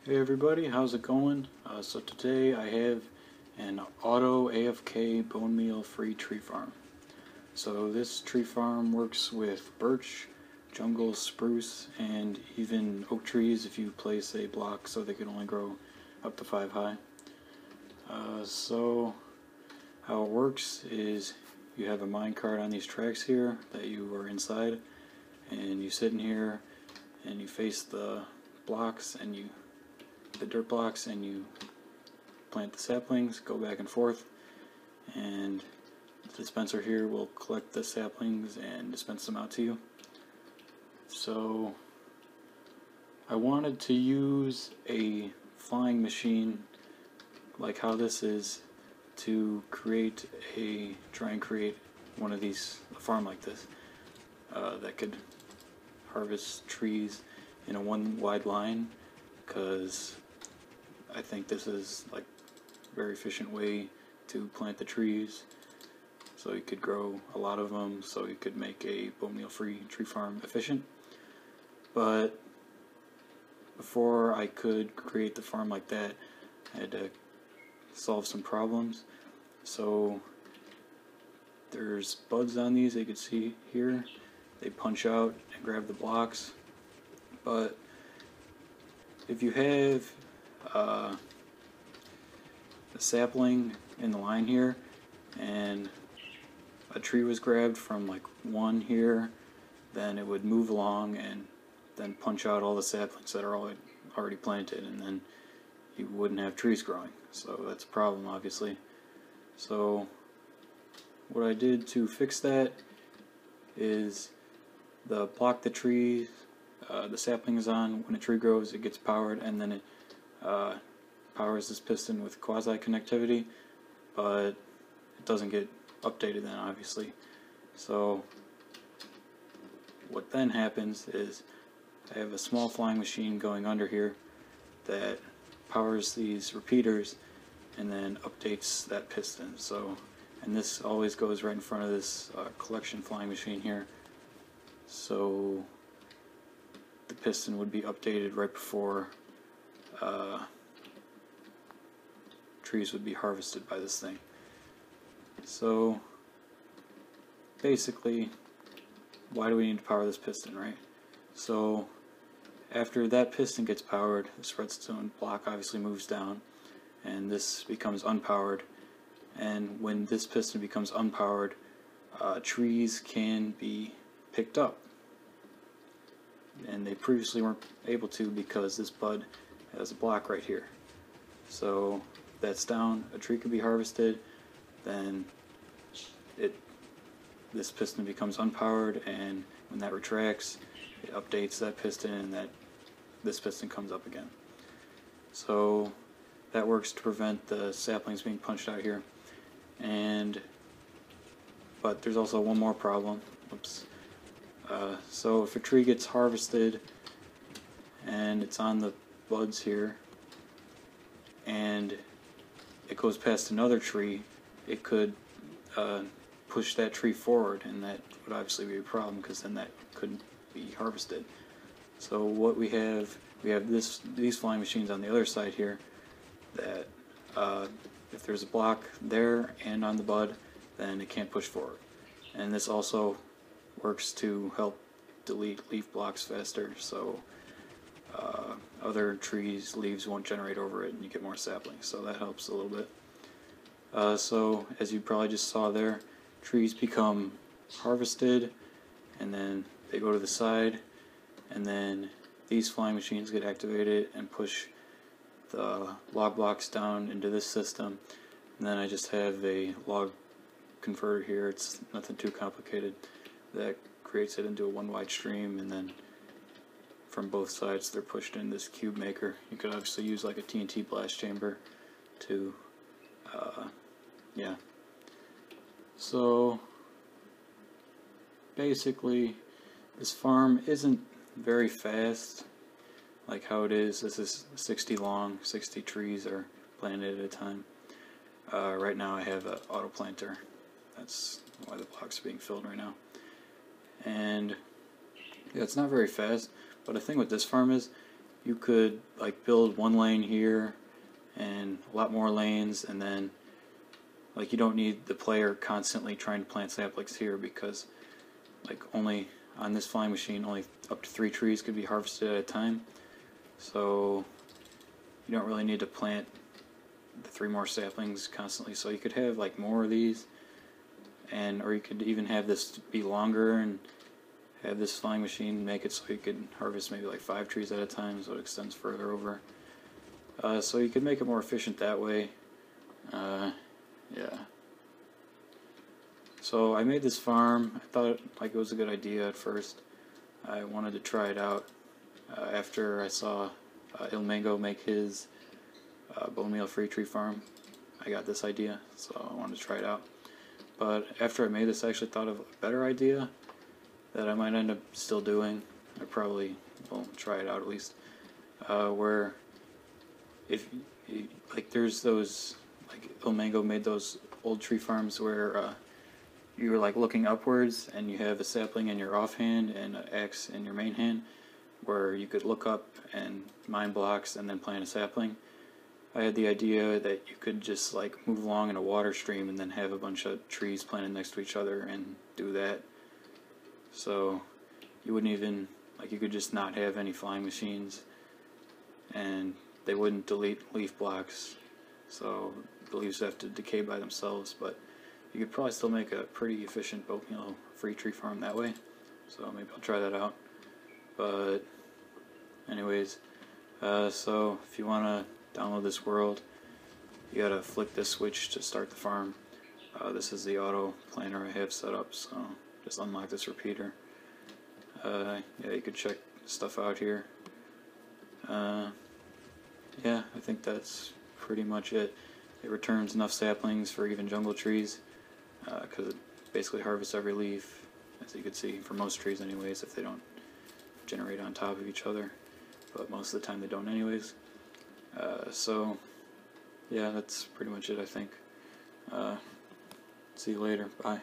Hey everybody, how's it going? So today I have an auto AFK bone meal free tree farm. So this tree farm works with birch, jungle, spruce, and even oak trees if you place a block so they can only grow up to 5 high. So how it works is you have a minecart on these tracks here that you are inside, and you sit in here and you face the blocks and the dirt blocks, and you plant the saplings, go back and forth, and the dispenser here will collect the saplings and dispense them out to you. So I wanted to use a flying machine like how this is to try and create one of these, a farm like this that could harvest trees in a one wide line, because I think this is like a very efficient way to plant the trees, so you could grow a lot of them, so you could make a bone meal free tree farm efficient. But before I could create the farm like that, I had to solve some problems. So there's buds on these, you can see here. They punch out and grab the blocks, but if you have a sapling in the line here and a tree was grabbed from like one here, then it would move along and then punch out all the saplings that are already planted, and then you wouldn't have trees growing. So that's a problem, obviously. So what I did to fix that is block the trees, the sapling is on. When a tree grows, it gets powered, and then it powers this piston with quasi connectivity, but it doesn't get updated then, obviously. So what then happens is I have a small flying machine going under here that powers these repeaters and then updates that piston. So, and this always goes right in front of this collection flying machine here, so the piston would be updated right before trees would be harvested by this thing. So basically, why do we need to power this piston, right? So after that piston gets powered, this redstone block obviously moves down and this becomes unpowered, and when this piston becomes unpowered, trees can be picked up, and they previously weren't able to because this bud has a block right here. So that's down, a tree could be harvested, then this piston becomes unpowered, and when that retracts, it updates that piston, and this piston comes up again. So that works to prevent the saplings being punched out here. But there's also one more problem. Oops. So if a tree gets harvested and it's on the buds here and it goes past another tree, it could push that tree forward, and that would obviously be a problem because then that couldn't be harvested. So what we have these flying machines on the other side here that if there's a block there and on the bud, then it can't push forward. And this also works to help delete leaf blocks faster, so other trees' leaves won't generate over it and you get more saplings, so that helps a little bit. So as you probably just saw there, trees become harvested and then they go to the side, and then these flying machines get activated and push the log blocks down into this system, and then I just have a log converter here. It's nothing too complicated that creates it into a one wide stream, and then from both sides they're pushed in this cube maker. You could obviously use like a TNT blast chamber to yeah. So basically this farm isn't very fast like how it is. This is 60 long, 60 trees are planted at a time. Right now I have an auto planter. That's why the blocks are being filled right now. And yeah, it's not very fast, but the thing with this farm is you could like build one lane here and a lot more lanes, and then like you don't need the player constantly trying to plant saplings here, because like only on this flying machine only up to 3 trees could be harvested at a time, so you don't really need to plant the 3 more saplings constantly. So you could have like more of these, and or you could even have this be longer and have this flying machine make it so you could harvest maybe like 5 trees at a time, so it extends further over. So you could make it more efficient that way. Yeah. So I made this farm. I thought like it was a good idea at first. I wanted to try it out after I saw Il Mango make his Bonemeal free tree farm. I got this idea, so I wanted to try it out. But after I made this, I actually thought of a better idea that I might end up still doing. I probably will try it out at least. Where if like there's those, like Il Mango made those old tree farms where you're like looking upwards and you have a sapling in your offhand and an axe in your main hand, where you could look up and mine blocks and then plant a sapling. I had the idea that you could just like move along in a water stream and then have a bunch of trees planted next to each other and do that. So you wouldn't even, like, you could just not have any flying machines and they wouldn't delete leaf blocks, so the leaves have to decay by themselves. But you could probably still make a pretty efficient Bonemeal free tree farm that way, so maybe I'll try that out. But anyways, so if you want to download this world, you gotta flick this switch to start the farm. This is the auto planner I have set up, so just unlock this repeater. Yeah, you could check stuff out here. Yeah, I think that's pretty much it. It returns enough saplings for even jungle trees, because it basically harvests every leaf, as you can see, for most trees anyways, if they don't generate on top of each other, but most of the time they don't anyways. So yeah, that's pretty much it, I think. See you later. Bye.